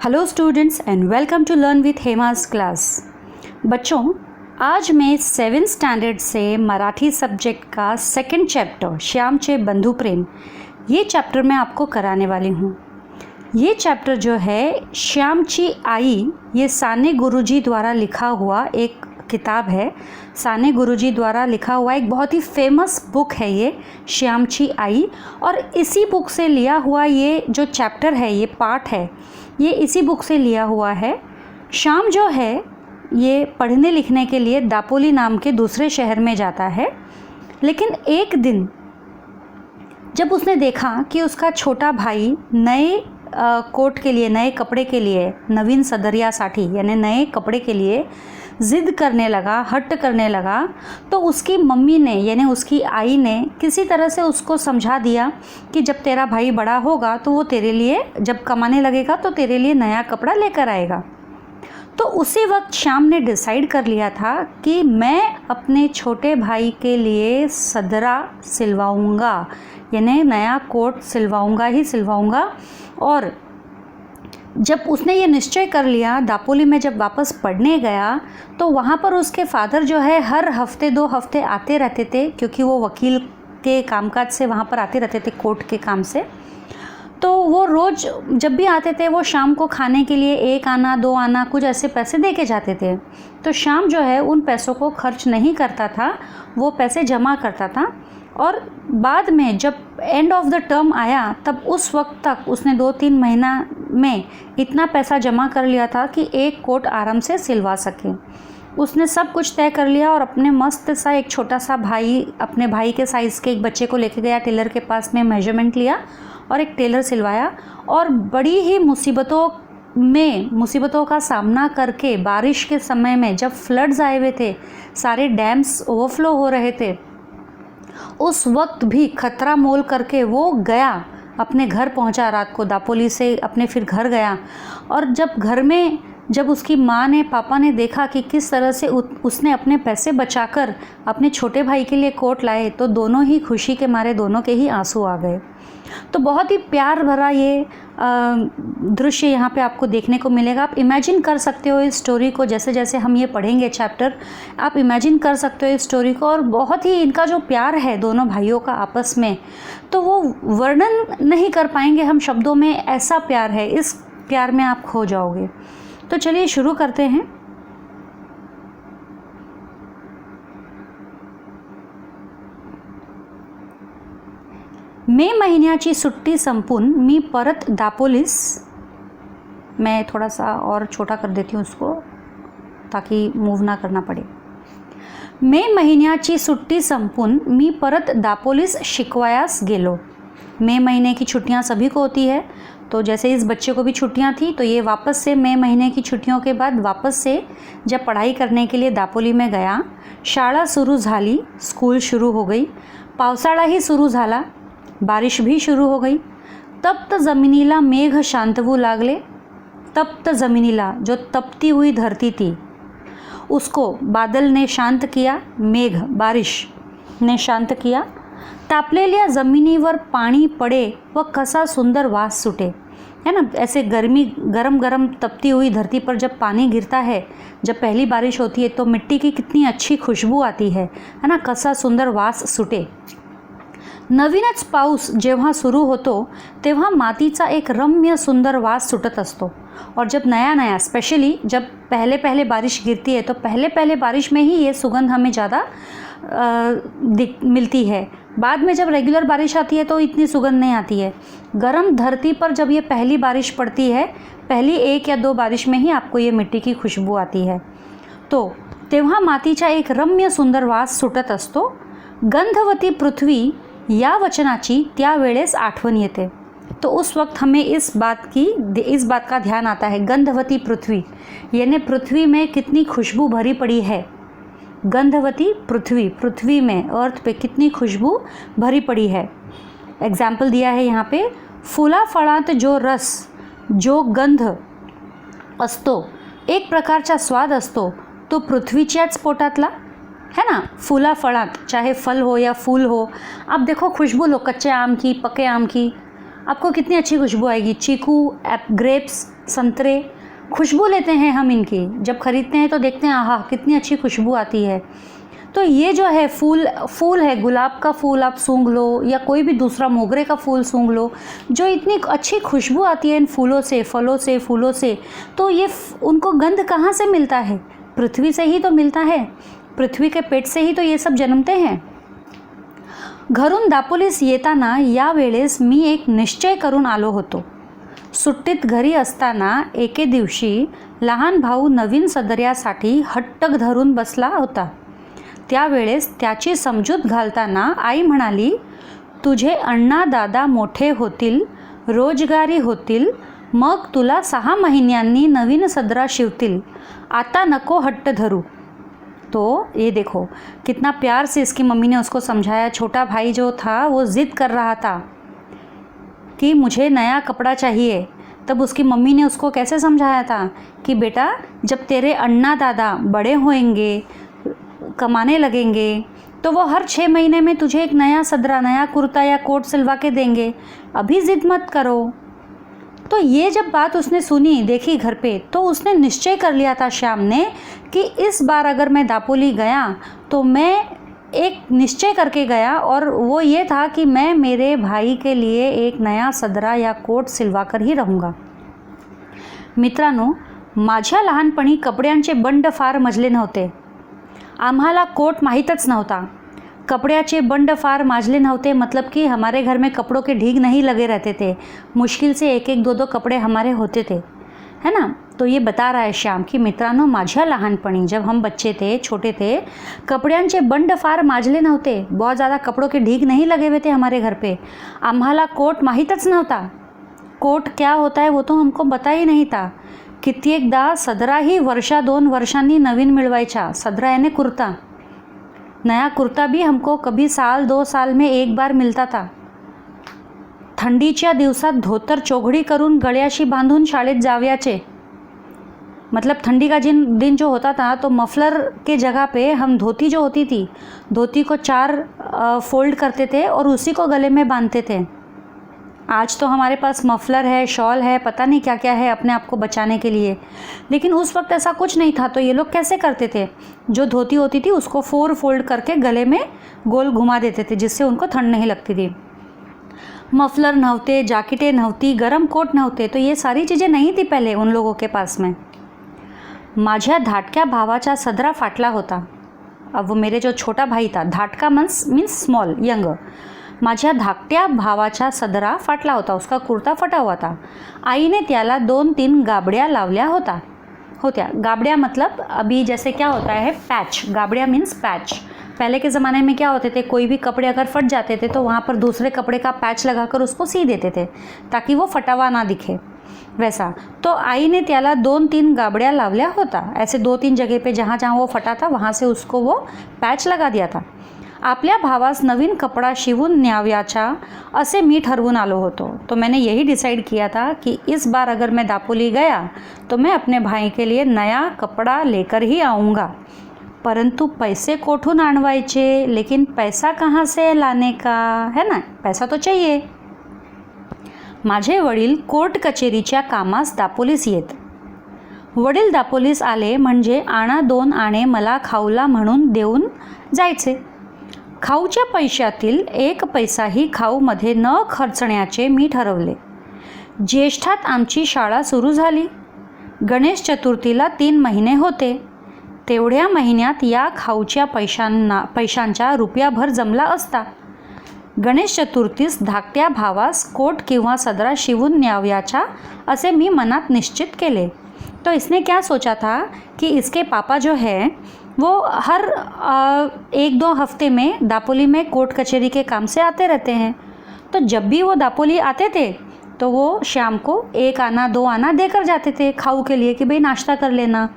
Hello students and welcome to learn with Hema's class. बच्चों, आज मैं 7th स्टैंडर्ड से मराठी सब्जेक्ट का सेकंड चैप्टर श्यामचे बंधु प्रेम ये चैप्टर मैं आपको कराने वाली हूँ। ये चैप्टर जो है श्यामची आई, ये साने गुरुजी द्वारा लिखा हुआ एक किताब है। साने गुरुजी द्वारा लिखा हुआ एक बहुत ही फेमस बुक है ये श्यामची आई, और इसी बुक से लिया हुआ ये जो चैप्टर है, ये पार्ट है, ये इसी बुक से लिया हुआ है। श्याम जो है ये पढ़ने लिखने के लिए दापोली नाम के दूसरे शहर में जाता है, लेकिन एक दिन जब उसने देखा कि उसका छोटा भाई नए कोट के लिए, नए कपड़े के लिए, नवीन सदर्यासाठी यानी नए कपड़े के लिए ज़िद करने लगा, हट करने लगा, तो उसकी मम्मी ने यानी उसकी आई ने किसी तरह से उसको समझा दिया कि जब तेरा भाई बड़ा होगा तो वो तेरे लिए, जब कमाने लगेगा तो तेरे लिए नया कपड़ा लेकर आएगा। तो उसी वक्त श्याम ने डिसाइड कर लिया था कि मैं अपने छोटे भाई के लिए सदरा सिलवाऊंगा, यानी नया कोट सिलवाऊंगा ही सिलवाऊंगा। और जब उसने ये निश्चय कर लिया, दापोली में जब वापस पढ़ने गया तो वहाँ पर उसके फादर जो है हर हफ्ते 2 हफ्ते आते रहते थे, क्योंकि वो वकील के कामकाज से वहाँ पर आते रहते थे, कोर्ट के काम से। तो वो रोज़ जब भी आते थे वो शाम को खाने के लिए 1 आना 2 आना कुछ ऐसे पैसे दे के जाते थे। तो शाम जो है उन पैसों को खर्च नहीं करता था, वो पैसे जमा करता था। और बाद में जब एंड ऑफ द टर्म आया तब उस वक्त तक उसने 2-3 महीना में इतना पैसा जमा कर लिया था कि एक कोट आराम से सिलवा सके। उसने सब कुछ तय कर लिया और अपने मस्त सा एक छोटा सा भाई, अपने भाई के साइज़ के एक बच्चे को लेके गया टेलर के पास में, मेजरमेंट लिया और एक टेलर सिलवाया। और बड़ी ही मुसीबतों का सामना करके, बारिश के समय में जब फ्लड्स आए हुए थे, सारे डैम्स ओवरफ्लो हो रहे थे, उस वक्त भी खतरा मोल करके वो गया, अपने घर पहुंचा। रात को दापोली से अपने फिर घर गया। और जब घर में जब उसकी माँ ने, पापा ने देखा कि किस तरह से उसने अपने पैसे बचाकर अपने छोटे भाई के लिए कोट लाए, तो दोनों ही खुशी के मारे दोनों के ही आंसू आ गए। तो बहुत ही प्यार भरा ये दृश्य यहाँ पे आपको देखने को मिलेगा। आप इमेजिन कर सकते हो इस स्टोरी को, जैसे जैसे हम ये पढ़ेंगे चैप्टर, आप इमेजिन कर सकते हो इस स्टोरी को। और बहुत ही इनका जो प्यार है दोनों भाइयों का आपस में, तो वो वर्णन नहीं कर पाएंगे हम शब्दों में, ऐसा प्यार है। इस प्यार में आप खो जाओगे। तो चलिए शुरू करते हैं। मे महिन्याची सुट्टी संपून मी परत दापोलीस, मैं थोड़ा सा और छोटा कर देती हूँ उसको ताकि मूव ना करना पड़े। मे महिन्याची सुट्टी संपून मी परत दापोलीस शिकवायास गेलो। मई महीने की छुट्टियाँ सभी को होती है, तो जैसे इस बच्चे को भी छुट्टियाँ थी, तो ये वापस से मई महीने की छुट्टियों के बाद वापस से जब पढ़ाई करने के लिए दापोली में गया। शाळा सुरू झाली, स्कूल शुरू हो गई। पावसाळाही सुरू झाला, बारिश भी शुरू हो गई। तप्त जमिनीला मेघ शांतवू लागले। तप्त जमिनीला, जो तपती हुई धरती थी, उसको बादल ने शांत किया, मेघ बारिश ने शांत किया। तापलेल्या जमिनीवर पाणी पड़े व कसा सुंदर वास सुटे, है ना। ऐसे गरम गरम तपती हुई धरती पर जब पानी गिरता है, जब पहली बारिश होती है, तो मिट्टी की कितनी अच्छी खुशबू आती है ना। कसा सुंदर वास सुटे। नवीनच पाऊस जेव्हा सुरू होतो तेव्हा मातीचा एक रम्य सुंदर वास सुटत असतो। और जब नया नया, स्पेशली जब पहले पहले बारिश गिरती है, तो पहले पहले बारिश में ही ये सुगंध हमें ज़्यादा मिलती है। बाद में जब रेगुलर बारिश आती है तो इतनी सुगंध नहीं आती है। गर्म धरती पर जब ये पहली बारिश पड़ती है, पहली 1 या 2 बारिश में ही आपको ये मिट्टी की खुशबू आती है। तो तेव्हा मातीचा एक रम्य सुंदर वास सुटत असतो। गंधवती पृथ्वी या वचनाची त्यावेळेस आठवण येते। तो उस वक्त हमें इस बात का ध्यान आता है। गंधवती पृथ्वी यानी पृथ्वी में कितनी खुशबू भरी पड़ी है। गंधवती पृथ्वी, पृथ्वी में, अर्थ पे कितनी खुशबू भरी पड़ी है। एग्जाम्पल दिया है यहाँ पे, फुला फळात जो रस, जो गंध असतो, एक प्रकारचा स्वाद असतो, तो पृथ्वीच्याच पोटातला, है ना। फूला फळात, चाहे फल हो या फूल हो, आप देखो खुशबू लो कच्चे आम की, पके आम की, आपको कितनी अच्छी खुशबू आएगी। चीकू, ग्रेप्स, संतरे, खुशबू लेते हैं हम इनकी, जब खरीदते हैं तो देखते हैं आहा कितनी अच्छी खुशबू आती है। तो ये जो है फूल है, गुलाब का फूल आप सूंघ लो या कोई भी दूसरा मोगरे का फूल सूंघ लो, जो इतनी अच्छी खुशबू आती है इन फूलों से, फलों से, फूलों से। तो ये उनको गंध कहाँ से मिलता है? पृथ्वी से ही तो मिलता है, पृथ्वी के पेट से ही तो ये सब जन्मते हैं। घरून दापोलीस येताना यावेळेस मी एक निश्चय करून आलो होतो। सुट्टीत घरी असताना एके दिवशी लहान भाऊ नवीन सदऱ्यासाठी हट्ट धरून बसला होता। त्यावेळेस त्याची समजूत घालताना आई म्हणाली, तुझे अण्णा दादा मोठे होतील, रोजगारी होतील, मग तुला 6 महिन्यांनी नवीन सदरा शिवतील, आता नको हट्ट धरू। तो ये देखो कितना प्यार से इसकी मम्मी ने उसको समझाया। छोटा भाई जो था वो ज़िद कर रहा था कि मुझे नया कपड़ा चाहिए, तब उसकी मम्मी ने उसको कैसे समझाया था कि बेटा जब तेरे अन्ना दादा बड़े होंगे, कमाने लगेंगे, तो वो हर 6 महीने में तुझे एक नया सदरा, नया कुर्ता या कोट सिलवा के देंगे, अभी ज़िद मत करो। तो ये जब बात उसने सुनी, देखी घर पे, तो उसने निश्चय कर लिया था श्याम ने कि इस बार अगर मैं दापोली गया तो मैं एक निश्चय करके गया, और वो ये था कि मैं मेरे भाई के लिए एक नया सदरा या कोट सिलवा कर ही रहूँगा। मित्रांनो, माझ्या लहानपणी कपड्यांचे बंड फार मजले नव्हते। आम्हाला कोट माहीतच नव्हता। कपड़े बंड फार माजले नव्हते, मतलब कि हमारे घर में कपड़ों के ढीग नहीं लगे रहते थे। मुश्किल से 1-1, 2-2 कपड़े हमारे होते थे, है ना। तो ये बता रहा है श्याम कि मित्रांनो, माझ्या लहानपणी जब हम बच्चे थे, छोटे थे, कपड्यांचे बंड फार माजले नव्हते, बहुत ज़्यादा कपड़ों के ढीग नहीं लगे हुए थे हमारे घर पे। आम्हाला कोट माहीतच नव्हता। कोट क्या होता है वो तो हमको पता ही नहीं था। कित्येकदा सदरा ही 1-2 वर्षांनी नवीन मिळवायचा। सदरा यानी कुर्ता, नया कुर्ता भी हमको कभी 1-2 साल में एक बार मिलता था। थंडीच्या दिवसात धोतर चोघडी करून गळ्याशी बांधून शाळेत जावयाचे। मतलब ठंडी का दिन जो होता था तो मफलर के जगह पे हम धोती जो होती थी, धोती को 4 फोल्ड करते थे और उसी को गले में बांधते थे। आज तो हमारे पास मफलर है, शॉल है, पता नहीं क्या क्या है अपने आप को बचाने के लिए, लेकिन उस वक्त ऐसा कुछ नहीं था। तो ये लोग कैसे करते थे, जो धोती होती थी उसको 4 फोल्ड करके गले में गोल घुमा देते थे, जिससे उनको ठंड नहीं लगती थी। मफलर नव्हते, जैकेटें नव्हती, गरम कोट नव्हते, तो ये सारी चीज़ें नहीं थी पहले उन लोगों के पास में। माझ्या धाटक्या भावाचा सदरा फाटला होता। अब वो मेरे जो छोटा भाई था, धाटका मीन्स स्मॉल, यंग, माझ्या धाकट्या भावाचा सदरा फाटला होता, उसका कुर्ता फटा हुआ था। आईने त्याला 2-3 गाबड्या लावल्या होत्या। गाबड्या मतलब अभी जैसे क्या होता है पैच, गाबड्या मीन्स पैच। पहले के ज़माने में क्या होते थे, कोई भी कपड़े अगर फट जाते थे तो वहाँ पर दूसरे कपड़े का पैच लगाकर उसको सी देते थे ताकि वो फटा हुआ ना दिखे, वैसा। तो आई ने त्याला 2-3 गाबड्या लावल्या होता, ऐसे 2-3 जगह पे जहाँ जहाँ वो फटा था वहाँ से उसको वो पैच लगा दिया था। आपल्या भावास नवीन कपड़ा शिवून न्याव्याचा असे मी ठरवून आलो होतो। तो मैंने यही डिसाइड किया था कि इस बार अगर मैं दापोली गया तो मैं अपने भाई के लिए नया कपड़ा लेकर ही आऊँगा, परंतु पैसे कोठून आणवायचे, लेकिन पैसा कहाँ से लाने का, है ना, पैसा तो चाहिए। माझे वडील कोर्ट कचेरीच्या कामास दापोलीस येत। वडील दापोलीस आले म्हणजे 2 आणे मला खाऊला म्हणून देऊन जायचे। खाऊच्या पैशातील 1 पैसाही खाऊमध्ये न खर्चण्याचे मी ठरवले। ज्येष्ठात आमची शाळा सुरू झाली। गणेश चतुर्थीला 3 महिने होते। तेवढ्या महिन्यात या खाऊच्या पैशांचा रुपयाभर जमला असता। गणेश चतुर्थीस धाकट्या भावास कोट किंवा सदरा शिवून न्याव्याचा असे मी मनात निश्चित केले। तो इसने क्या सोचा था कि इसके पापा जो है वो हर 1-2 हफ्ते में दापोली में कोर्ट कचहरी के काम से आते रहते हैं। तो जब भी वो दापोली आते थे तो वो शाम को 1 आना 2 आना देकर जाते थे खाऊ के लिए कि भाई नाश्ता कर लेना।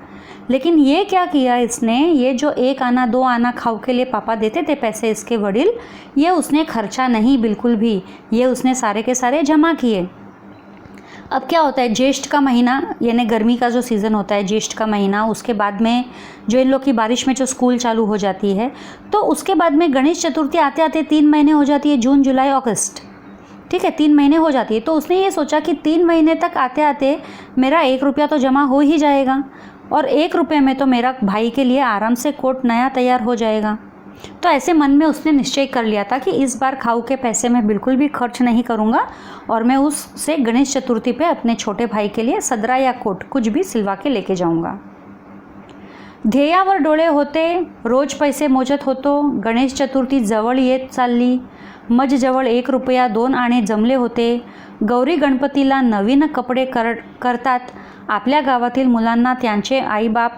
लेकिन ये क्या किया इसने, ये जो 1 आना 2 आना खाऊ के लिए पापा देते थे पैसे इसके वडील, ये उसने खर्चा नहीं बिल्कुल भी, ये उसने सारे के सारे जमा किए। अब क्या होता है, ज्येष्ठ का महीना यानी गर्मी का जो सीज़न होता है, ज्येष्ठ का महीना, उसके बाद में जो इन लोग की बारिश में जो स्कूल चालू हो जाती है, तो उसके बाद में गणेश चतुर्थी आते आते 3 महीने हो जाती है, जून जुलाई अगस्त। ठीक है, 3 महीने हो जाती है। तो उसने ये सोचा कि 3 महीने तक आते आते मेरा 1 रुपया तो जमा हो ही जाएगा और 1 रुपये में तो मेरा भाई के लिए आराम से कोट नया तैयार हो जाएगा। तो ऐसे मन में उसने निश्चय कर लिया था कि इस बार खाऊ के पैसे मैं बिल्कुल भी खर्च नहीं करूँगा और मैं उससे गणेश चतुर्थी पे अपने छोटे भाई के लिए सदरा या कोट कुछ भी सिलवा के लेके जाऊँगा। ध्येयावर डोळे होते, रोज पैसे मोजत होतो। गणेश चतुर्थी जवळ येत चालली। मजजवळ 1 रुपया 2 आणे जमले होते। गौरी गणपतीला नवीन कपडे करतात। आपल्या गावातील मुलांना त्यांचे आईबाप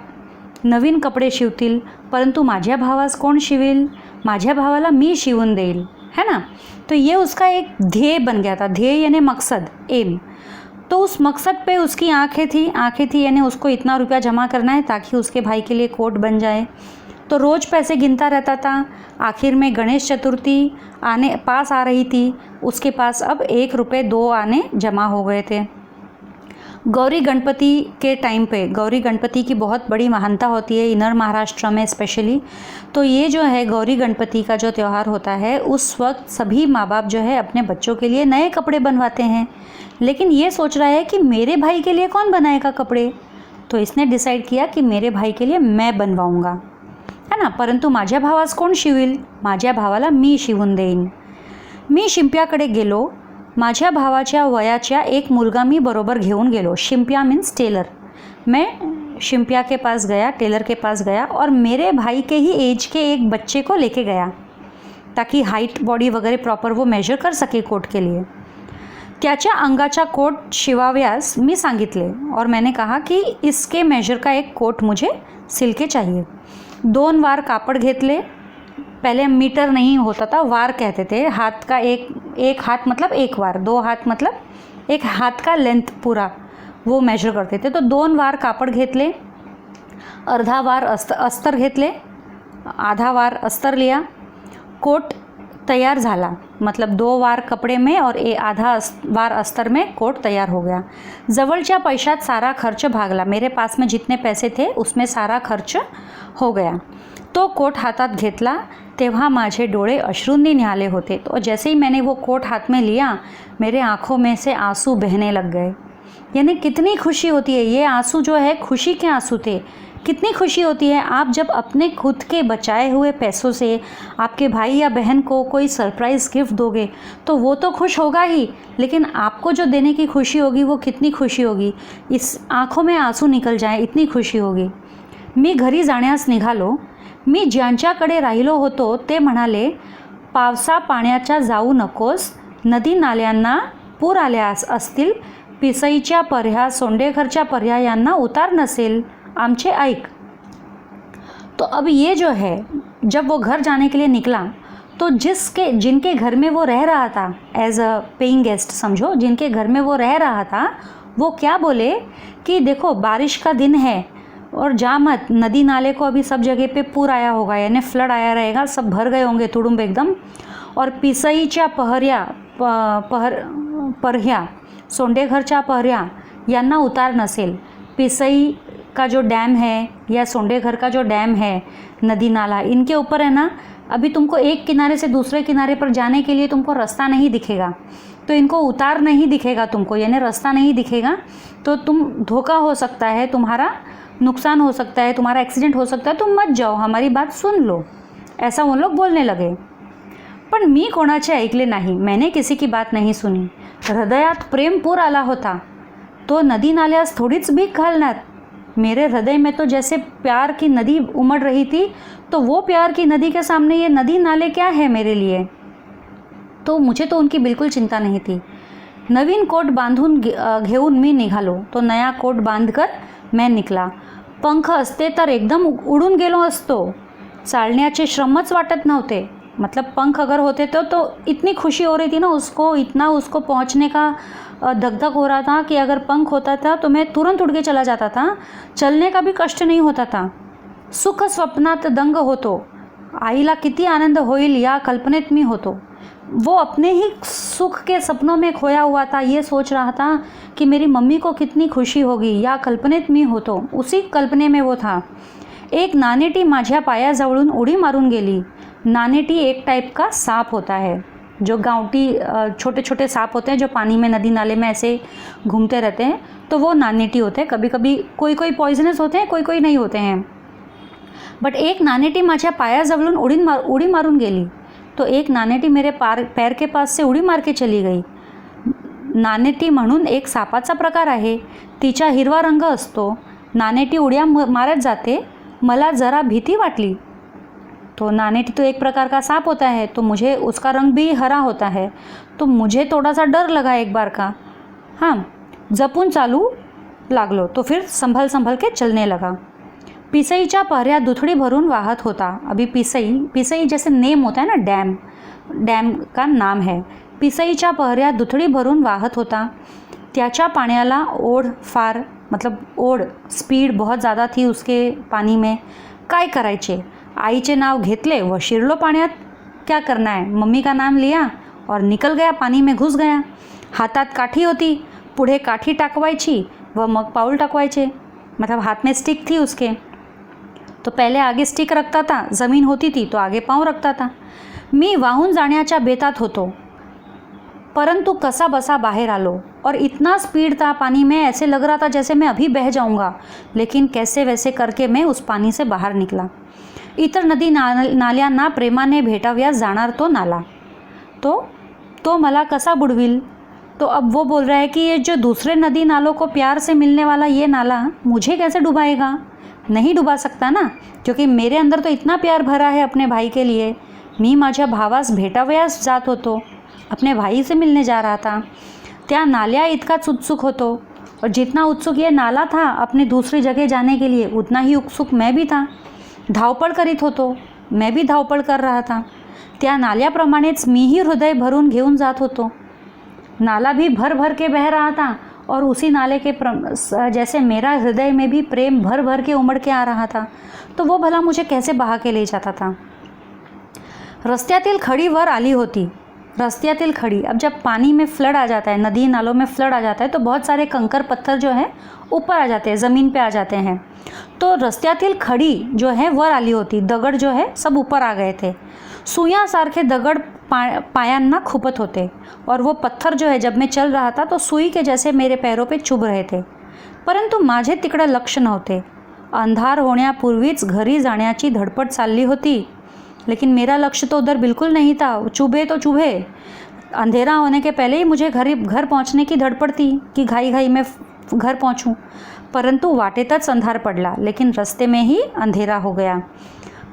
नवीन कपडे शिवतील, परंतु माझ्या भावास कोण शिवेल? माझ्या भावाला मी शिवून देईल, है ना। तो ये उसका एक ध्येय बन गया था। ध्येय यानी मकसद, एम। तो उस मकसद पे उसकी आंखें थी यानी उसको इतना रुपया जमा करना है ताकि उसके भाई के लिए कोट बन जाए। तो रोज़ पैसे गिनता रहता था। आखिर में गणेश चतुर्थी पास आ रही थी। उसके पास अब 1 रुपये 2 आने जमा हो गए थे। गौरी गणपति के टाइम पे, गौरी गणपति की बहुत बड़ी महानता होती है इनर महाराष्ट्र में स्पेशली। तो ये जो है गौरी गणपति का जो त्यौहार होता है, उस वक्त सभी माँ बाप जो है अपने बच्चों के लिए नए कपड़े बनवाते हैं। लेकिन ये सोच रहा है कि मेरे भाई के लिए कौन बनाएगा कपड़े। तो इसने डिसाइड किया कि मेरे भाई के लिए मैं बनवाऊँगा, है ना। परंतु माझ्या भावास कोण शिवील? माझ्या भावाला मी शिवून देईन। मी शिंप्याकडे गेलो। माझ्या भावाच्या वयाच्या एक मुलगा मी बरोबर घेऊन गेलो। शिंप्या मीन्स टेलर। मैं शिंप्या के पास गया, टेलर के पास गया और मेरे भाई के ही एज के एक बच्चे को लेके गया ताकि हाइट बॉडी वगैरह प्रॉपर वो मेजर कर सके कोट के लिए। त्याच्या अंगाचा कोट शिवाव्यास मी सांगितले और मैंने कहा कि इसके मेजर का एक कोट मुझे सिल के चाहिए। 2 वार कापड़ घेतले। पहले मीटर नहीं होता था, वार कहते थे। हाथ का एक हाथ मतलब 1 वार, 2 हाथ मतलब 1 हाथ का लेंथ पूरा वो मेजर करते थे। तो 2 वार कापड़ घेतले, अर्धा वार अस्तर घेतले, आधा वार अस्तर लिया। कोट तैयार झाला, मतलब 2 वार कपड़े में और आधा वार अस्तर में कोट तैयार हो गया। जवळच्या पैशात सारा खर्च भागला। मेरे पास में जितने पैसे थे उसमें सारा खर्च हो गया। तो कोट हातात घेतला तेव्हा माझे डोळे अश्रूंनी निहाले होते। तो जैसे ही मैंने वो कोट हाथ में लिया, मेरे आँखों में से आंसू बहने लग गए। यानी कितनी खुशी होती है। ये आंसू जो है खुशी के आंसू थे। कितनी खुशी होती है आप जब अपने खुद के बचाए हुए पैसों से आपके भाई या बहन को कोई सरप्राइज़ गिफ्ट दोगे तो वो तो खुश होगा ही, लेकिन आपको जो देने की खुशी होगी वो कितनी खुशी होगी। इस आँखों में आंसू निकल जाए इतनी खुशी होगी। मी घरी जाण्यास निघालो। मी ज्यांच्याकडे राहिलो होतो ते म्हणाले, पावसा पाण्याच्या जाऊ नकोस, नदी नाल्यांना पूर आल्या असतील, पिसईच्या पर्या सोंडेघरच्या पर्या यांना उतार नसेल, आमचे ऐक। तो अब ये जो है, जब वो घर जाने के लिए निकला तो जिनके घर में वो रह रहा था एज अ पेइंग गेस्ट समझो, जिनके घर में वो रह रहा था, वो क्या बोले कि देखो बारिश का दिन है और जा मत, नदी नाले को अभी सब जगह पे पूर आया होगा, यानी फ्लड आया रहेगा, सब भर गए होंगे तुडुंब एकदम। और पिसईच्या पर्या सोंडेघरच्या पर्या यांना उतार नसेल। पिसई का जो डैम है या सोंडेघर का जो डैम है, नदी नाला, इनके ऊपर है ना, अभी तुमको एक किनारे से दूसरे किनारे पर जाने के लिए तुमको रास्ता नहीं दिखेगा, तो इनको उतार नहीं दिखेगा तुमको, यानी रास्ता नहीं दिखेगा तो तुम धोखा हो सकता है, तुम्हारा नुकसान हो सकता है, तुम्हारा एक्सीडेंट हो सकता है, तुम मत जाओ, हमारी बात सुन लो, ऐसा वो लोग बोलने लगे। पण मी कोणाचे ऐकले नाही, मैंने किसी की बात नहीं सुनी। हृदयात प्रेमपूर आला होता, तो नदी नाल्यास थोडीच भीक घालणार। मेरे हृदय में तो जैसे प्यार की नदी उमड़ रही थी, तो वो प्यार की नदी के सामने ये नदी नाले क्या है मेरे लिए। तो मुझे तो उनकी बिल्कुल चिंता नहीं थी। नवीन कोट बांधून घेऊन मी निघालो। तो नया कोट बांधकर मैं निकला। पंख असते तर एकदम उडून गेलो असतो, चालण्याचे श्रमच वाटत नव्हते। मतलब पंख अगर होते तो इतनी खुशी हो रही थी ना उसको, इतना उसको पहुंचने का धक धक हो रहा था कि अगर पंख होता था तो मैं तुरंत उड़ के चला जाता था, चलने का भी कष्ट नहीं होता था। सुख स्वप्नात दंग होतो, आईला किती आनंद होईल या कल्पनेत मी होतो। वो अपने ही सुख के सपनों में खोया हुआ था, ये सोच रहा था कि मेरी मम्मी को कितनी खुशी होगी या कल्पनेत मी होतो, उसी कल्पने में वो था। एक नानेटी माझ्या पायाजवळून उडी मारून गेली। नानेटी एक टाइप का सांप होता है, जो गांवटी छोटे छोटे सांप होते हैं जो पानी में नदी नाले में ऐसे घूमते रहते हैं, तो वो नानेटी होते हैं। कभी कभी कोई कोई पॉइजनस होते हैं, कोई कोई नहीं होते हैं। बट एक नानेटी माझ्या पायाजवळून उडी मारून गेली। तो एक नानेटी मेरे पैर के पास से उडी मार के चली गई। नानेटी म्हणून एक सापाचा प्रकार आहे, तिचा हिरवा रंग असतो। नानेटी उड्या मारत जाते, मला जरा भीती वाटली। तो नानेटी तो एक प्रकार का सांप होता है, तो मुझे उसका रंग भी हरा होता है, तो मुझे थोड़ा सा डर लगा एक बार का। हाँ, जपून चालू लागलो, तो फिर संभल के चलने लगा। पिसईच्या पहऱ्या दुथडी भरून वाहत होता। अभी पिसई जैसे नेम होता है ना, डैम का नाम है। पिसईच्या पहऱ्या दुथडी भरून वाहत होता। त्याच्या पाण्याला ओढ फार, मतलब ओढ, स्पीड बहुत ज़्यादा थी उसके पानी में। काय करायचे, आईचे नाव घेतले व शिरलो पाण्यात। क्या करना है, मम्मी का नाम लिया और निकल गया, पानी में घुस गया। हातात काठी होती, पुढे काठी टाकवायची व मग पाऊल टाकवायचे, मतलब हाथ में स्टिक थी उसके। तो पहले आगे स्टिक रखता था, ज़मीन होती थी तो आगे पाँव रखता था। मी वाहून जाण्याच्या बेतात होतो, परंतु कसा बसा बाहर आलो और इतना स्पीड था पानी में, ऐसे लग रहा था जैसे मैं अभी बह जाऊंगा, लेकिन कैसे वैसे करके मैं उस पानी से बाहर निकला। इतर नदी नाल्यांना प्रेमाने भेटाव्यास जाणार तो नाला, तो मला कसा बुडविल। तो अब वो बोल रहा है कि ये जो दूसरे नदी नालों को प्यार से मिलने वाला ये नाला मुझे कैसे डुबाएगा। नहीं डुबा सकता ना, क्योंकि मेरे अंदर तो इतना प्यार भरा है अपने भाई के लिए। मी माझ्या भावास भेटावयास जात होतो, अपने भाई से मिलने जा रहा था। त्या नाल्या इतकाच उत्सुक होतो, और जितना उत्सुक ये नाला था अपने दूसरी जगह जाने के लिए, उतना ही उत्सुक मैं भी था। धावपळ करीत होतो, मैं भी धावपळ कर रहा था। त्या नाल्याप्रमाणेच मीही हृदय भरून घेऊन जात होतो। नाला भी भर भर के बह रहा था, और उसी नाले के जैसे मेरा हृदय में भी प्रेम भर भर के उमड़ के आ रहा था। तो वो भला मुझे कैसे बहा के ले जाता था। रस्त्यातील खड़ी वर आली होती। रस्त्यातील खड़ी, अब जब पानी में फ्लड आ जाता है, नदी नालों में फ्लड आ जाता है, तो बहुत सारे कंकर पत्थर जो है ऊपर आ जाते हैं, ज़मीन पे आ जाते हैं। तो रस्त्यातील खड़ी जो है वर आली होती, दगड जो है सब ऊपर आ गए थे। सुईयासारखे दगड पायांना खुपत होते, और वो पत्थर जो है जब मैं चल रहा था तो सुई के जैसे मेरे पैरों पे चुभ रहे थे। परंतु माझे तिकडे लक्ष नव्हते। अंधार होण्यापूर्वीच घरी जाण्याची धडपड चालली होती, लेकिन मेरा लक्ष्य तो उधर बिल्कुल नहीं था। चुभे तो चुभे, अंधेरा होने के पहले ही मुझे घर पहुंचने की धड़पड़ थी कि घाई घाई में घर पहुंचूं। परंतु वाटेतच अंधार पडला, लेकिन रस्ते में ही अंधेरा हो गया।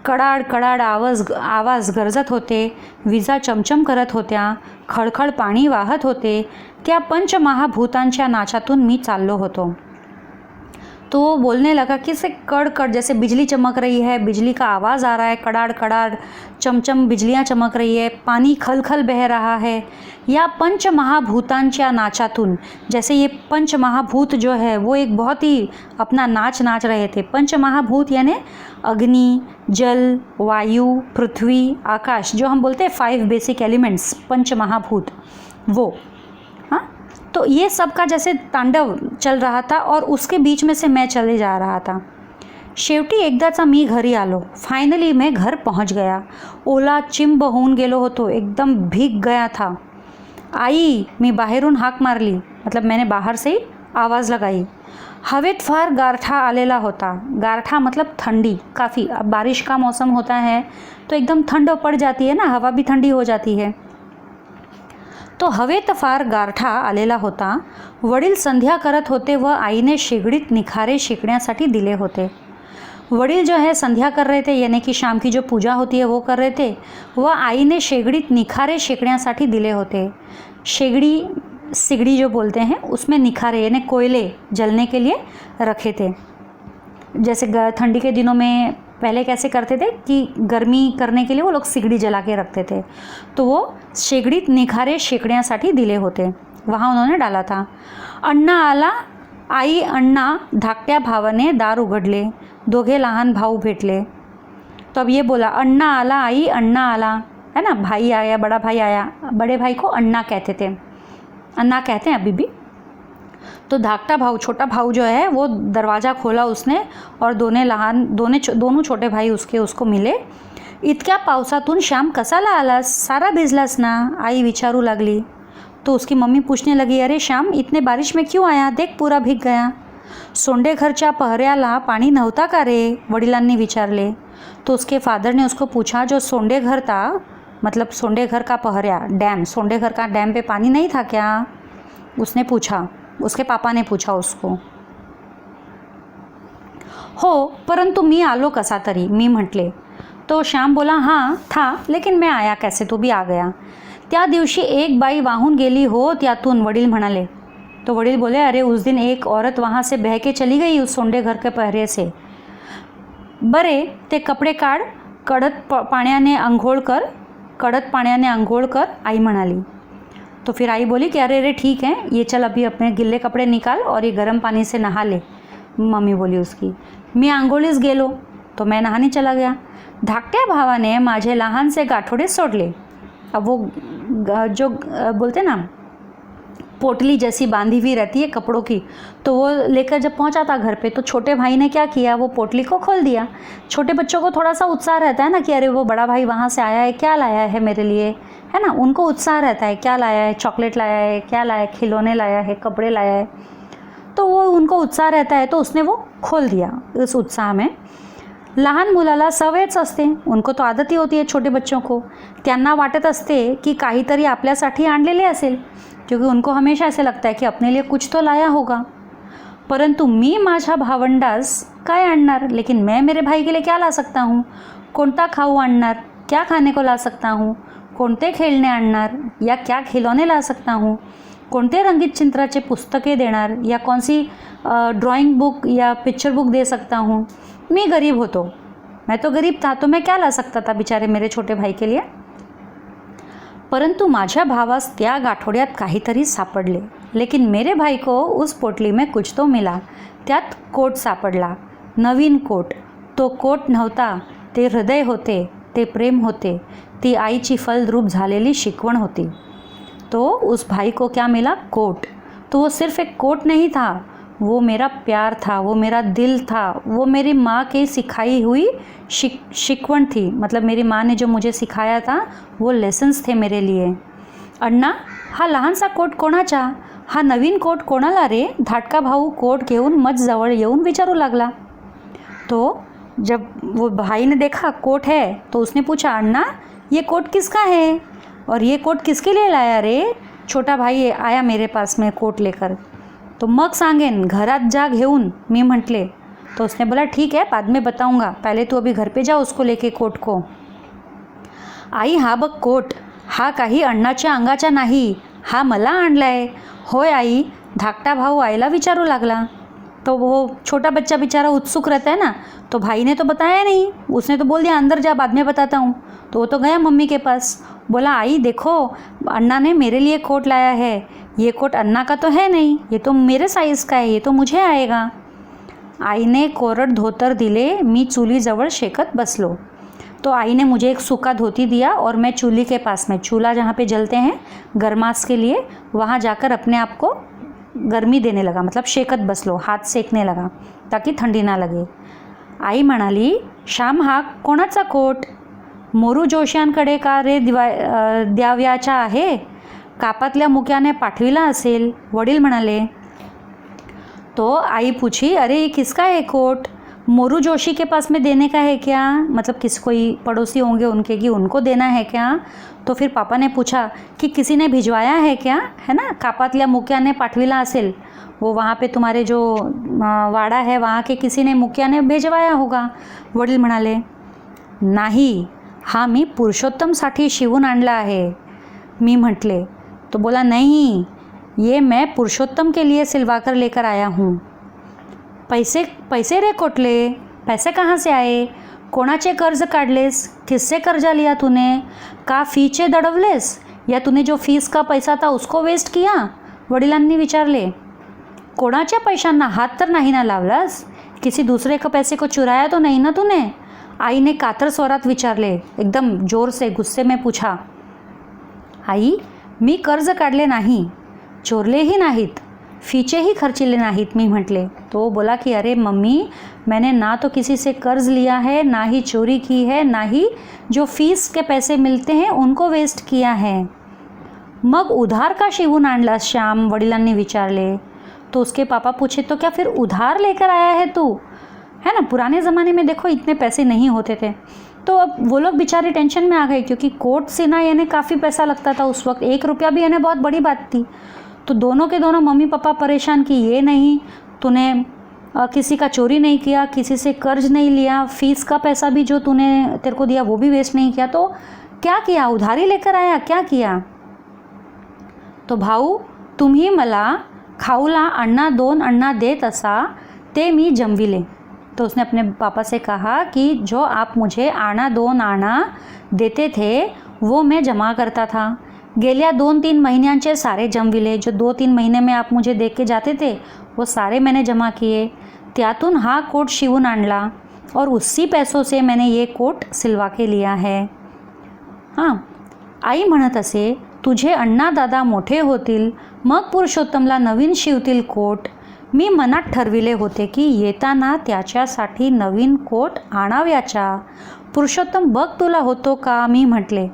कडाड कडाड आवाज गरजत होते, विजा चमचम करत होत्या, खळखळ पाणी वाहत होते। त्या पंचमहाभूतांच्या नाचातून मी चाललो होतो। तो वो बोलने लगा कि से कड़ कड़ जैसे बिजली चमक रही है, बिजली का आवाज़ आ रहा है, कड़ाड़ कड़ाड़ चमचम बिजलियाँ चमक रही है, पानी खल खल बह रहा है। या पंचमहाभूतांच्या नाचातून, जैसे ये पंचमहाभूत जो है वो एक बहुत ही अपना नाच रहे थे। पंचमहाभूत यानी अग्नि, जल, वायु, पृथ्वी, आकाश, जो हम बोलते हैं 5 बेसिक एलिमेंट्स, पंचमहाभूत वो। हाँ, तो ये सब का जैसे तांडव चल रहा था, और उसके बीच में से मैं चले जा रहा था। शेवटी एकदाचा मी घरी आलो। फायनली मैं घर पहुंच गया। ओला चिंब होऊन गेलो होतो, एकदम भीग गया था। आई, मी बाहेरून हाक मारली, मतलब मैंने बाहर से ही आवाज़ लगाई। हवेत फार गारठा आलेला होता। गारठा मतलब ठंडी काफ़ी। अब बारिश का मौसम होता है तो एकदम ठंड पड़ जाती है ना, हवा भी ठंडी हो जाती है। तो हवेत फार गारठा आलेला होता। वडील संध्या करत होते व आईने शेगडीत निखारे शेकण्यासाठी दिले होते। वडील जो है संध्या कर रहे थे, यानी कि शाम की जो पूजा होती है वो कर रहे थे, व आई ने शेगडीत निखारे शेकण्यासाठी दिले होते। सिगड़ी जो बोलते हैं, उसमें निखारे यानी कोयले जलने के लिए रखे थे। जैसे ठंडी के दिनों में पहले कैसे करते थे कि गर्मी करने के लिए वो लोग सिगड़ी जला के रखते थे, तो वो शेगडीत निखारे शेकण्यासाठी दिले होते, वहाँ उन्होंने डाला था। अण्णा आला, आई अण्णा धाकट्या भावाने दार उघडले। दोघे लहान भाऊ भेटले। तो अब ये बोला, अण्णा आला, आई अण्णा आला, है ना, भाई आया, बड़ा भाई आया। बड़े भाई को अण्णा कहते थे, अन्ना कहते हैं अभी भी। तो धाकटा भाऊ, छोटा भाऊ जो है वो दरवाज़ा खोला उसने, और दोनों छोटे भाई उसको मिले। इतक्या पावसातून श्याम कसाला आलास, सारा भिजलास ना, आई विचारू लागली. तो उसकी मम्मी पूछने लगी, अरे श्याम इतने बारिश में क्यों आया, देख पूरा भीग गया. सोंडे घरच्या पहऱ्याला पाणी नव्हता का रे, वडिलांनी विचारले. तो उसके फादर ने उसको पूछा, जो सोंडे घर था, मतलब सोंडे घर का पहरिया डैम, सोंडे घर का डैम पे पानी नहीं था क्या, उसने पूछा. उसके पापा ने पूछा उसको. हो, परंतु मी आलो कसा तरी, मी म्हटले. तो श्याम बोला, हां था, लेकिन मैं आया कैसे, तो भी आ गया. त्या दिवशी एक बाई वाहून गेली हो त्यातून, वडील म्हणाले. तो वडील बोले, अरे उस दिन एक औरत वहाँ से बह के चली गई उस सोंडे घर के पहरे से. बरे ते कपडे काढ, कडक पाण्याने आंघोळ कर, आई म्हणाली. तो फिर आई बोली कि अरे ठीक है, ये चल अभी अपने गिल्ले कपड़े निकाल और ये गर्म पानी से नहा ले. मम्मी बोली उसकी. मी आंघोळीस गेलो, तो मैं नहाने चला गया. धाकट्या भावाने माझे लहानसे गाठोडे सोडले. अब वो जो बोलते ना पोटली जैसी बांधी हुई रहती है कपड़ों की, तो वो लेकर जब पहुंचा था घर पे, तो छोटे भाई ने क्या किया, वो पोटली को खोल दिया. छोटे बच्चों को थोड़ा सा उत्साह रहता है ना कि अरे वो बड़ा भाई वहाँ से आया है, क्या लाया है मेरे लिए, है ना, उनको उत्साह रहता है, क्या लाया है, चॉकलेट लाया है, क्या लाया है, खिलौने लाया है, कपड़े लाया है, तो वो उनको उत्साह रहता है, तो उसने वो खोल दिया उस उत्साह में. लहान मुलाला सवयच असते, उनको तो आदत ही होती है छोटे बच्चों को, त्यांना वाटत असते की काहीतरी आपल्यासाठी आणलेले असेल, क्योंकि उनको हमेशा ऐसे लगता है कि अपने लिए कुछ तो लाया होगा. परंतु मी माझ्या भावंडास काय आणणार, लेकिन मैं मेरे भाई के लिए क्या ला सकता हूँ, कोणता खाऊ आणणार, क्या खाने को ला सकता हूँ, कोणते खेळणे आणणार या क्या खिलौने ला सकता हूँ, कोणते रंगीत चित्राचे पुस्तके देणार या कौन सी ड्राइंग बुक या पिक्चर बुक दे सकता हूँ. मी गरीब होतो, मैं तो गरीब था, तो मैं क्या ला सकता था बेचारे मेरे छोटे भाई के लिए. परंतु माझ्या भावास त्या गाठोड्यात काहीतरी सापडले. लेकिन मेरे भाई को उस पोटली में कुछ तो मिला. त्यात कोट सापडला, नवीन कोट. तो कोट नव्हता, ते हृदय होते, ते प्रेम होते, ती आईची फलद्रूप झालेली शिकवण होती. तो उस भाई को क्या मिला, कोट. तो वो सिर्फ एक कोट नहीं था, वो मेरा प्यार था, वो मेरा दिल था, वो मेरी माँ की सिखाई हुई शिकवण थी. मतलब मेरी माँ ने जो मुझे सिखाया था वो लेसन्स थे मेरे लिए. अण्णा, हा लहानसा कोट कोणाचा, हा नवीन कोट कोणाला रे, धाटका भाऊ कोट घेऊन मज जवळ येऊन विचारू लागला. तो जब वो भाई ने देखा कोट है, तो उसने पूछा, अण्णा ये कोट किसका है और ये कोट किसके लिए लाया रे. छोटा भाई आया मेरे पास में कोट लेकर. तो मग सांगेन, घरात जा घेऊन, मी म्हटले. तो उसने बोला, ठीक है बाद में बताऊंगा, पहले तू अभी घर पे जा उसको लेके कोट को. आई हा बघ कोट, हा काही अण्णाच्या अंगाचा नाही, हा मला आणलाय. होय आई, धाकटा भाऊ आईला विचारू लागला. तो वो छोटा बच्चा बेचारा उत्सुक रहता है ना, तो भाई ने तो बताया नहीं, उसने तो बोल दिया अंदर जा बाद में बताता हूँ. तो वो तो गया मम्मी के पास, बोला आई देखो अन्ना ने मेरे लिए कोट लाया है, ये कोट अन्ना का तो है नहीं, ये तो मेरे साइज़ का है, ये तो मुझे आएगा. आईने कोरड धोतर दिले, मी चूलीजवळ शेकत बसलो. तो आई ने मुझे एक सूखा धोती दिया और मैं चूल्ही के पास में, चूल्हा जहाँ पे जलते हैं गर्मास के लिए, वहाँ जाकर अपने आप को गर्मी देने लगा, मतलब शेकत बसलो, हाथ सेकने लगा ताकि थंडी ना लगे. आई म्हणाली, श्याम हा कोणाचा कोट, मोरू जोशांकडे का रे द्याव्याचा आहे, कापातल्या मुक्याने पाठविला असेल, वडील म्हणाले. तो आई पूछी, अरे ये किसका है कोट, मोरू जोशी के पास में देने का है क्या, मतलब किसी कोई पड़ोसी होंगे उनके कि उनको देना है क्या. तो फिर पापा ने पूछा कि किसी ने भिजवाया है क्या, है ना, कापातल्या मुक्या ने पाठविला असेल, वो वहाँ पे तुम्हारे जो वाड़ा है वहाँ के किसी ने मुक्या ने भिजवाया होगा. वडील म्हणाले, नाही हा मी पुरुषोत्तमसाठी शिवून आणला आहे. मी म्हटले. तो बोला, नहीं ये मैं पुरुषोत्तम के लिए सिलवा कर लेकर आया हूँ. पैसे रे कोटले, पैसे कहाँ से आए, कोणाचे कर्ज काढलेस, किससे कर्जा लिया तूने, का फीचे दडवलेस या तूने जो फीस का पैसा था उसको वेस्ट किया, वडिलांनी विचारले. कोणाच्या पैशांना हात तर नाही ना लावलास, किसी दूसरे का पैसे को चुराया तो नहीं ना तूने. आई ने कातर स्वरात विचारले, एकदम जोर से गुस्से में पूछा. आई मी कर्ज काढले नाही, चोरलेही नाहीत, फीचे ही खर्चिले नाहीत मी म्हटले. तो बोला की अरे मम्मी, मैंने ना तो किसी से कर्ज लिया है, ना ही चोरी की है, ना ही जो फीस के पैसे मिलते हैं उनको वेस्ट किया है. मग उधार का शिवून आणलास श्याम, वडिलांनी विचारले. तो उसके पापा पूछे तो क्या फिर उधार लेकर आया है तू, है ना. पुराने ज़माने में देखो इतने पैसे नहीं होते थे. तो अब वो लोग बेचारे टेंशन में आ गए क्योंकि कोट सिलना यानी काफ़ी पैसा लगता था उस वक्त. 1 रुपया भी यानी बहुत बड़ी बात थी. तो दोनों के दोनों मम्मी पापा परेशान कि ये नहीं, तूने किसी का चोरी नहीं किया, किसी से कर्ज नहीं लिया, फीस का पैसा भी जो तूने तेरे को दिया वो भी वेस्ट नहीं किया, तो क्या किया, उधारी लेकर आया, क्या किया. तो भाऊ, तुम्ही मला खाऊला अण्णा 2 अण्णा देत असा ते मी जमविले. तो उसने अपने पापा से कहा कि जो आप मुझे आना 2 आना देते थे वो मैं जमा करता था. गेल्या 2-3 महीन्यांचे सारे जमविले. जो 2-3 महीने में आप मुझे दे के जाते थे वो सारे मैंने जमा किए. त्यातून हा कोट शिवून आणला और उसी पैसों से मैंने ये कोट सिलवा के लिया है. हां, आई म्हणत असे, तुझे अण्णा दादा मोठे होतील मग पुरुषोत्तमला नवीन शिवतील कोट. मी मनात ठरविले होते की येताना त्याच्यासाठी नवीन कोट आणाव्याचा. पुरुषोत्तम बघ तुला होतो का, मी म्हटले.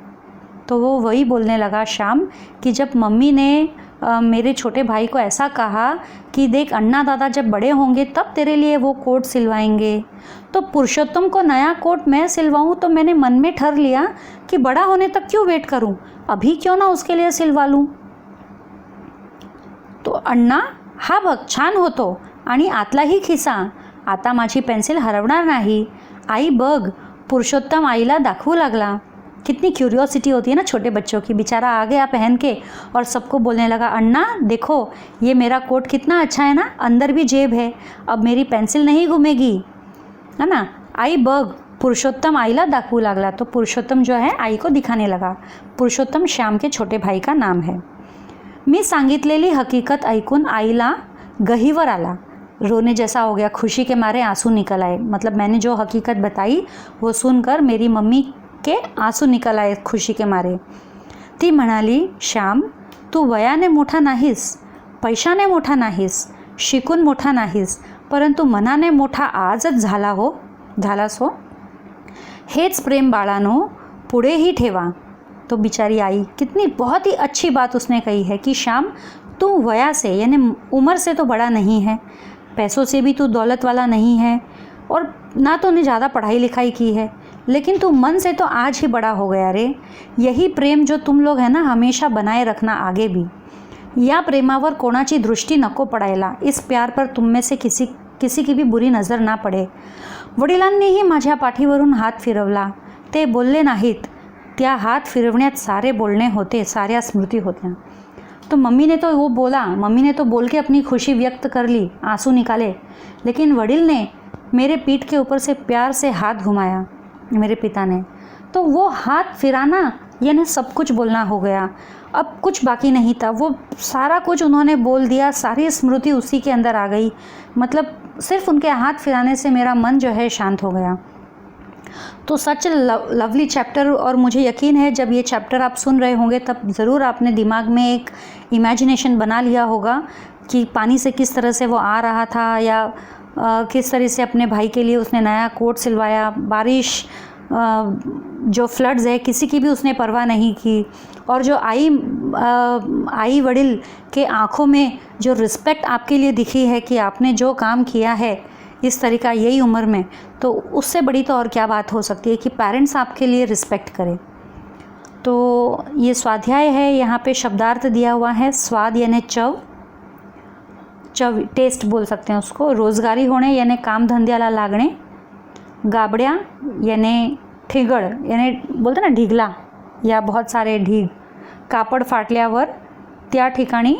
तो वो वही बोलने लगा श्याम कि जब मम्मी ने मेरे छोटे भाई को ऐसा कहा कि देख अन्ना दादा जब बड़े होंगे तब तेरे लिए वो कोट सिलवाएंगे, तो पुरुषोत्तम को नया कोट मैं सिलवाऊं. तो मैंने मन में ठर लिया कि बड़ा होने तक क्यों वेट करूं, अभी क्यों ना उसके लिए सिलवा लूं. तो अण्णा हा बघ छान होतो आणि आतलाही खिसा, आता माझी पेन्सिल हरवणार नाही. आई बघ, पुरुषोत्तम आईला दाखवू लागला. कितनी क्यूरियोसिटी होती है ना छोटे बच्चों की. बेचारा आ गया पहन के और सबको बोलने लगा, अन्ना देखो ये मेरा कोट कितना अच्छा है ना, अंदर भी जेब है, अब मेरी पेंसिल नहीं घूमेगी, है ना. आई बघ, पुरुषोत्तम आईला दाखवू लागला. तो पुरुषोत्तम जो है आई को दिखाने लगा. पुरुषोत्तम श्याम के छोटे भाई का नाम है. मी सांगितलेली हकीकत ऐकून आईला गहीवर आला. रोने जैसा हो गया, खुशी के मारे आंसू निकल आए. मतलब मैंने जो हकीकत बताई वो सुनकर मेरी मम्मी के आंसू निकल आए खुशी के मारे. ती म्हणाली, श्याम तू वयाने मोठा नाहीस, पैशाने मोठा नाहीस, शिकून मोठा नाहीस, परंतु मनाने मोठा आजच झालास हो. हेच प्रेम बाळानो पुढेही ठेवा. तो बेचारी आई, कितनी बहुत ही अच्छी बात उसने कही है कि श्याम तू वया से यानी उम्र से तो बड़ा नहीं है, पैसों से भी तू दौलत वाला नहीं है, और ना तो ने ज़्यादा पढ़ाई लिखाई की है, लेकिन तू मन से तो आज ही बड़ा हो गया रे. यही प्रेम जो तुम लोग है ना हमेशा बनाए रखना आगे भी. या प्रेमावर कोणाची दृष्टी नको पडायला. इस प्यार पर तुम में से किसी की भी बुरी नज़र ना पडे. वडिलांनीही माझ्या पाठीवरून हात फिरवला. ते बोलले नाहीत, त्या हात फिरवण्यात सारे बोलणे होते, साऱ्या स्मृती होत्या. तो मम्मी ने तो वो बोला, मम्मी ने तो बोल के अपनी खुशी व्यक्त कर ली, आंसू निकाले, लेकिन वडिल ने मेरे पीठ के ऊपर से प्यार से हाथ घुमाया, मेरे पिता ने. तो वो हाथ फिराना यानी सब कुछ बोलना हो गया. अब कुछ बाकी नहीं था, वो सारा कुछ उन्होंने बोल दिया, सारी स्मृति उसी के अंदर आ गई. मतलब सिर्फ उनके हाथ फिराने से मेरा मन जो है शांत हो गया. तो सच लवली चैप्टर. और मुझे यकीन है जब ये चैप्टर आप सुन रहे होंगे तब ज़रूर आपने दिमाग में एक इमेजिनेशन बना लिया होगा कि पानी से किस तरह से वो आ रहा था, या किस तरह से अपने भाई के लिए उसने नया कोट सिलवाया. बारिश, जो फ्लड्स है, किसी की भी उसने परवाह नहीं की. और जो आई वडिल के आँखों में जो रिस्पेक्ट आपके लिए दिखी है कि आपने जो काम किया है इस तरीका यही उम्र में, तो उससे बड़ी तो और क्या बात हो सकती है कि पेरेंट्स आपके लिए रिस्पेक्ट करें. तो ये स्वाध्याय है, यहाँ पे शब्दार्थ दिया हुआ है. स्वाद यानी चव, टेस्ट बोल सकते हैं उसको. रोजगारी होणे यानी काम धंद्याला लागणे. गाबड्या यानी ठिगळ यानी बोलते ना ढिगला या बहुत सारे ढीग. कापड फाटल्यावर त्या ठिकाणी,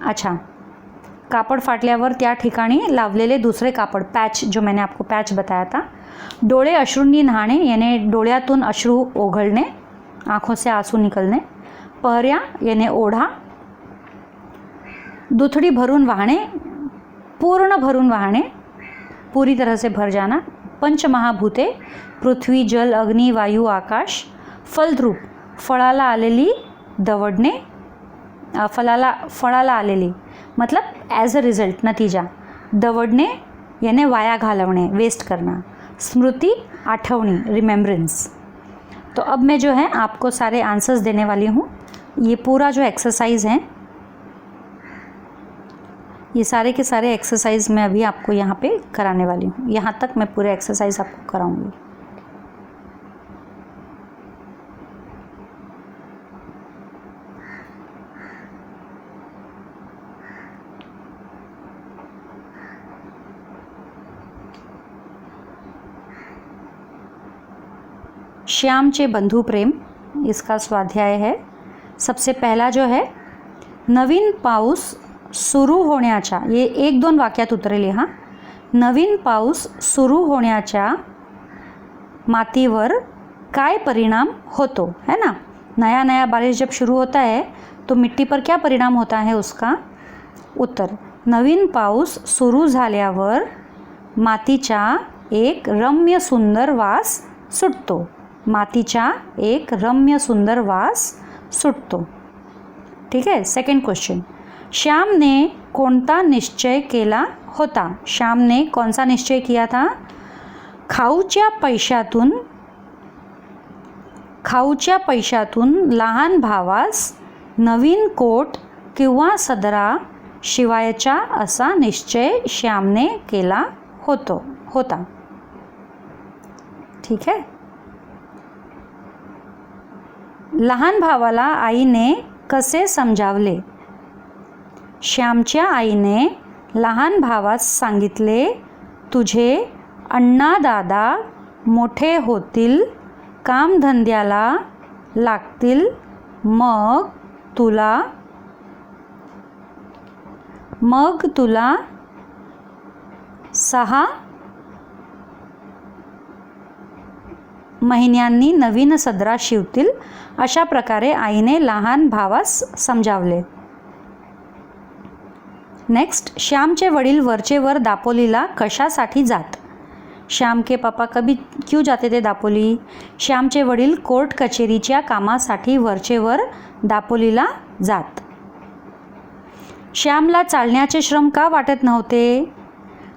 अच्छा, कापड़ फाटल्यावर त्या ठिकाणी लावलेले दूसरे कापड़, पैच, जो मैंने आपको पैच बताया था. डोळे अश्रूंनी न्हाणे यानी डोळ्यातून अश्रू ओघळणे, आँखों से आंसू निकलने. पहऱ्या यानी ओढा. दुथडी भरून वाहणे, पूर्ण भरून वाहणे, पूरी तरह से भर जाना. पंचमहाभूते पृथ्वी, जल, अग्नि, वायू, आकाश. फलद्रूप फळाला आलेली दवडणे, फळाला आलेली मतलब ॲज अ रिझल्ट, नतीजा. दवडणे याने वाया घालवणे, वेस्ट करना. स्मृति आठवणी, रिमेम्बरेंस. तो अब मैं जो है आपको सारे आंसर्स देने वाली हूँ. ये पूरा जो एक्सरसाइज है, ये सारे के सारे एक्सरसाइज मैं अभी आपको यहाँ पे कराने वाली हूँ. यहाँ तक मैं पूरे एक्सरसाइज आपको कराऊंगी. श्यामचे बंधू प्रेम, इसका स्वाध्याय है. सबसे पहला जो है, नवीन पाऊस सुरू होण्याच्या, ये 1-2 वाक्यात उतरेल. हां, नवीन पाऊस सुरू होण्याच्या मातीवर काय परिणाम होतो, है ना. नया नया बारिश जब शुरू होता है तो मिट्टी पर क्या परिणाम होता है उसका. उत्तर, नवीन पाऊस सुरू झाल्यावर मातीचा एक रम्य सुंदर वास सुटतो. मातीचा एक रम्य सुंदर वास सुटतो. ठीक है. सेकंड क्वेश्चन, श्याम ने कोणता निश्चय केला होता. श्याम ने कौन सा निश्चय किया था. खाऊच्या पैशातून लहान भावास नवीन कोट किंवा सदरा शिवायचा असा निश्चय श्यामने केला होता. ठीक है. लहान भावाला आईने कसे समजावले. श्यामच्या आईने लहान भावास सांगितले, तुझे अण्णा दादा मोठे होतील, कामधंद्याला लागतील, मग तुला 6 महिन्यांनी नवीन सदरा शिवतील. अशा प्रकारे आईने लहान भावास समजावले. नेक्स्ट, श्यामचे वडील वरचेवर दापोलीला कशासाठी जात. श्याम के पापा क्यों जाते थे दापोली. श्यामचे वडील कोर्ट कचेरीच्या कामासाठी वरचेवर दापोलीला जात. श्यामला चालण्याचे श्रम का वाटत नव्हते.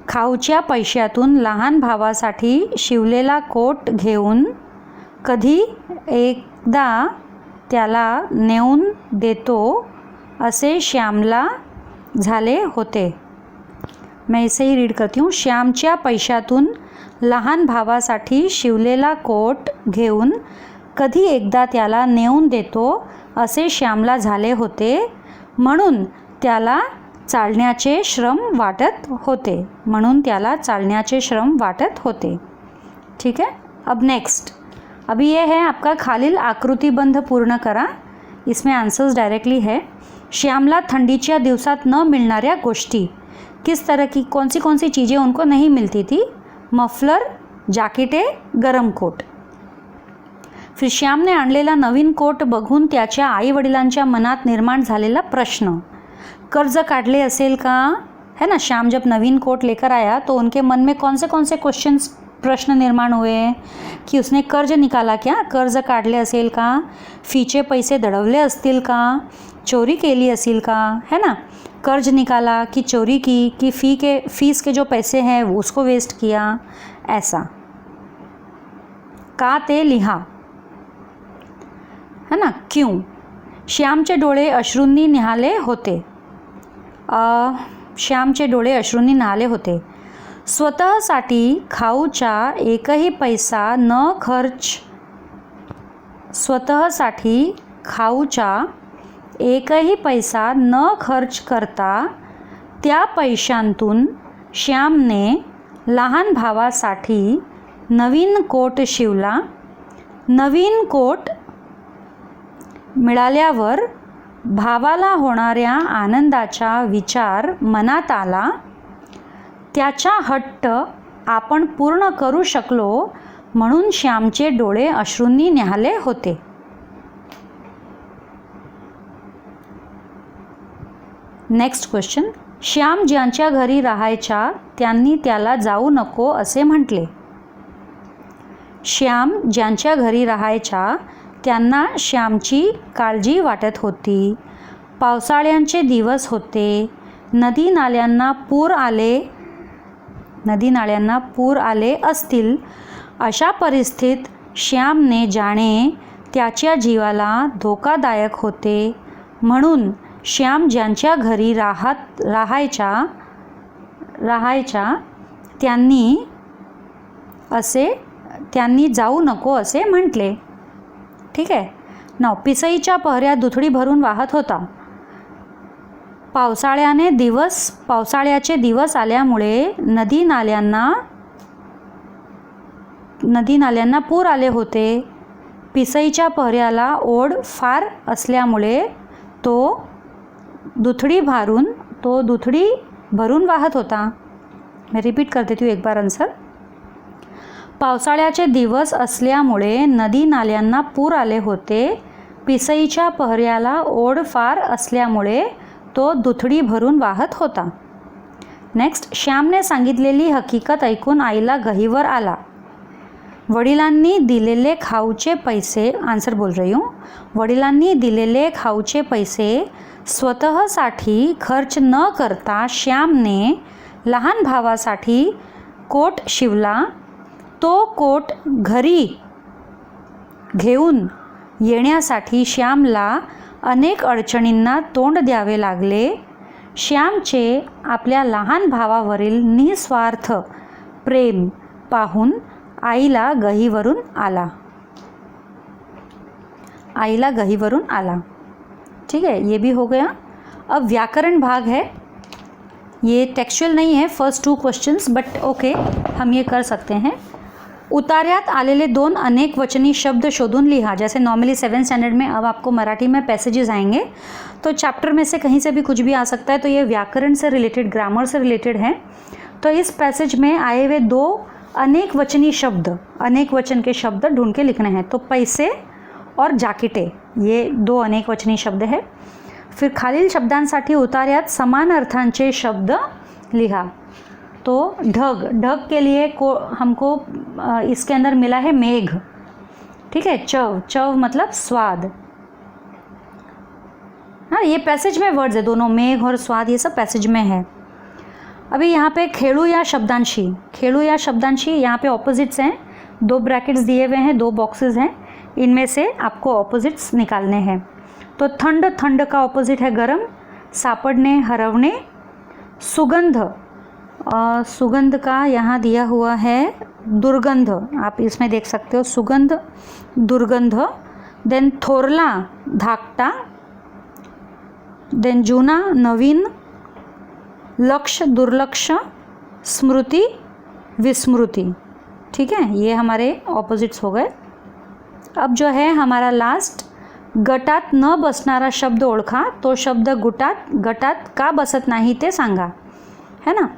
खाऊच्या पैशातून लहान भावासाठी शिवलेला कोट घेऊन कधी एकदा त्याला नेऊन देतो असे श्यामला झाले होते. मैं इसे ही रीड करती हूँ. श्यामच्या पैशातून लहान भावासाठी शिवलेला कोट घेऊन कधी एकदा त्याला नेऊन देतो असे श्यामला झाले होते, म्हणून त्याला चालण्याचे श्रम वाटत होते. ठीक है. अब नेक्स्ट, अभी ये है आपका खालील आकृतिबंध पूर्ण करा. इसमें आंसर्स डायरेक्टली है. श्यामला थंडीच्या दिवसात न मिळणाऱ्या गोष्टी. किस तरह की कौन सी चीज़ें उनको नहीं मिलती थी. मफलर, जाकेटे, गरम कोट. फिर श्यामने आणलेला नवीन कोट बघून त्याच्या आई वडिलांच्या मनात निर्माण झालेला प्रश्न. कर्ज काढले असेल का, है ना. श्याम जब नवीन कोट लेकर आया तो उनके मन में कौन से प्रश्न निर्माण हुए कि उसने कर्ज निकाला क्या, कर्ज काढले असेल का, फीचे पैसे दडवले असतील का, चोरी केली असेल का, है ना. कर्ज निकाला कि चोरी की, कि फीस के जो पैसे हैं उसको वेस्ट किया, ऐसा. का ते लिहा, है ना. क्यों. श्यामचे डोळे अश्रूंनी न्हाले होते. स्वतःसाठी खाऊचा एकही पैसा न खर्च करता त्या पैशांतून श्यामने लहान भावासाठी नवीन कोट शिवला. नवीन कोट मिळाल्यावर भावाला होणाऱ्या आनंदाचा विचार मनात आला. त्याचा हट्ट आपण पूर्ण करू शकलो म्हणून श्यामचे डोळे अश्रूंनी न्हाले होते. Next question. श्याम ज्यांच्या घरी राहायचा त्यांनी त्याला जाऊ नको असे म्हटले. श्याम ज्यांच्या घरी राहायचा त्यांना श्यामची काळजी वाटत होती. पावसाळ्यांचे दिवस होते. नदी नाल्यांना पूर आले असतील, अशा परिस्थितीत श्यामने जाणे त्याच्या जीवाला धोकादायक होते, म्हणून श्याम ज्यांच्या घरी राहायचा त्यांनी जाऊ नको असे म्हटले. ठीक आहे. नाव पिसईच्या पहऱ्यात दुथडी भरून वाहत होता. पावसाळ्याचे दिवस आल्यामुळे नदी नाल्यांना पूर आले होते. पिसईच्या पहऱ्याला ओढ फार असल्यामुळे तो दुथडी भरून वाहत होता. मैं रिपीट कर देती हूँ एक बार आंसर. पावसाळ्याचे दिवस असल्यामुळे नदी नाल्यांना पूर आले होते. पिसईच्या पहऱ्याला ओढ फार असल्यामुळे तो दुथडी भरून वाहत होता. नेक्स्ट, श्यामने सांगितलेली हकीकत ऐकून आईला गहिवर आला. वडिलांनी दिलेले खाऊचे पैसे, आंसर बोल रही हूँ, वडिलांनी दिलेले खाऊचे पैसे स्वतःसाठी खर्च न करता श्यामने लहान भावासाठी कोट शिवला. तो कोट घरी घेऊन येण्यासाठी श्यामला अनेक अडचणींना तोंड द्यावे लागले. श्यामचे आपल्या लहान भावावरील निस्वार्थ प्रेम पाहून आईला गहिवरून आला. ठीक है, ये भी हो गया. अब व्याकरण भाग है. ये टेक्सचुअल नहीं है, फर्स्ट 2 क्वेश्चंस, बट ओके, हम ये कर सकते हैं. उतार्यात आलेले 2 अनेक वचनी शब्द शोधून लिहा. जैसे नॉर्मली 7th स्टैंडर्ड में अब आपको मराठी में पैसेजेस आएंगे, तो चैप्टर में से कहीं से भी कुछ भी आ सकता है. तो ये व्याकरण से रिलेटेड, ग्रामर से रिलेटेड है. तो इस पैसेज में आए हुए 2 अनेक वचनी शब्द, अनेक वचन के शब्द ढूंढ के लिखने हैं. तो पैसे और जाकिटे, ये 2 अनेक वचनी शब्द है. फिर खालील शब्दांसाठी उतार्यात समान अर्थांचे शब्द लिहा. तो ढग के लिए हमको इसके अंदर मिला है मेघ. ठीक है. चव मतलब स्वाद. हाँ, ये पैसेज में वर्ड्स है दोनों, मेघ और स्वाद, ये सब पैसेज में है. अभी यहाँ पे खेड़ू या शब्दांशी, यहाँ पे ऑपोजिट्स हैं. 2 ब्रैकेट्स दिए हुए हैं, 2 बॉक्सेस हैं, इनमें से आपको ऑपोजिट्स निकालने हैं. तो ठंड का ऑपोजिट है गरम. सापड़ने, हरवणे. सुगंध का यहाँ दिया हुआ है दुर्गंध, आप इसमें देख सकते हो, सुगंध, दुर्गंध. देन थोरला, धाकटा. देन जुना, नवीन. लक्ष्य, दुर्लक्ष. स्मृति, विस्मृति. ठीक है, ये हमारे ऑपोजिट्स हो गए. अब जो है हमारा लास्ट, गटात न बसणारा शब्द ओळखा. तो शब्द गटात का बसत नाही ते सांगा, है ना.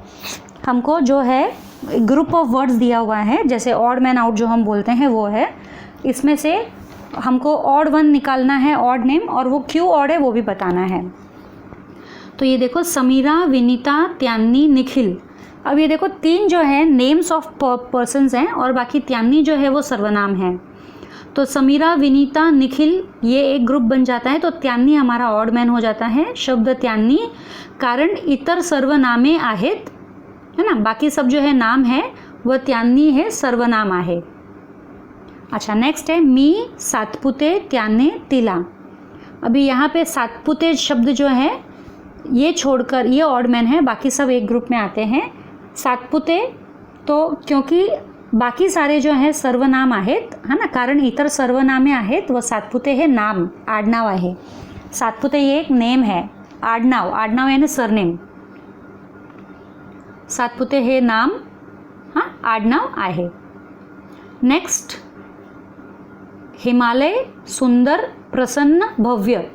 हमको जो है ग्रुप ऑफ वर्ड्स दिया हुआ है, जैसे ऑड मैन आउट जो हम बोलते हैं वो है. इसमें से हमको ऑड वन निकालना है, ऑड नेम, और वो क्यों ऑड है वो भी बताना है. तो ये देखो, समीरा, विनीता, त्यांनी, निखिल. अब ये देखो 3 जो है नेम्स ऑफ पर्सन्स हैं और बाकी त्यांनी जो है वो सर्वनाम है. तो समीरा, विनीता, निखिल ये एक ग्रुप बन जाता है. तो त्यांनी हमारा ऑड मैन हो जाता है. शब्द त्यांनी, कारण इतर सर्वनामे आहेत, है ना. बाकी सब जो है नाम है वह त्यांनी है, सर्वनाम आहे. अच्छा, नेक्स्ट है मी, सातपुते, त्याने, तिला. अभी यहाँ पे सातपुते शब्द जो है ये छोड़कर, ये ऑड मैन है, बाकी सब एक ग्रुप में आते हैं. सातपुते तो क्योंकि बाकी सारे जो हैं सर्वनाम आहेत, है ना, कारण इतर सर्वनामे आहेत व सातपुते हे नाम, आडनाव आहे. सातपुते ये एक नेम है, आडनाव यानी सरनेम. सातपुते हे नाम, हाँ, आडनाव आहे. नेक्स्ट, हिमालय, सुंदर, प्रसन्न, भव्य.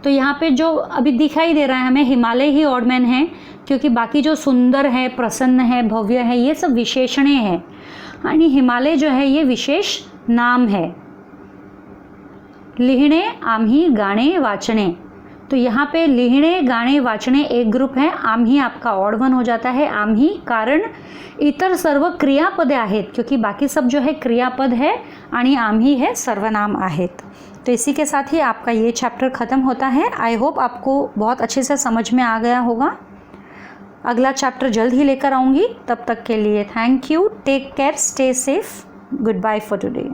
तो यहाँ पे जो अभी दिखाई दे रहा है हमें, हिमालय ही ऑड मैन है, क्योंकि बाकी जो सुंदर है, प्रसन्न है, भव्य है, ये सब विशेषणे हैं. आणि हिमालय जो है ये विशेष नाम है. लिहिणे, आम्ही, गाणे, वाचणे. तो यहाँ पे लिहिणे, गाणे, वाचणे एक ग्रुप है. आम्ही आपका ऑड वन हो जाता है. आम्ही कारण इतर सर्व क्रियापदे आहेत, क्योंकि बाकी सब जो है क्रियापद है आणि आम्ही है सर्वनाम आहेत. तो इसी के साथ ही आपका ये चैप्टर ख़त्म होता है. आई होप आपको बहुत अच्छे से समझ में आ गया होगा. अगला चैप्टर जल्द ही लेकर आऊँगी। तब तक के लिए thank you, take care, stay safe, goodbye for today.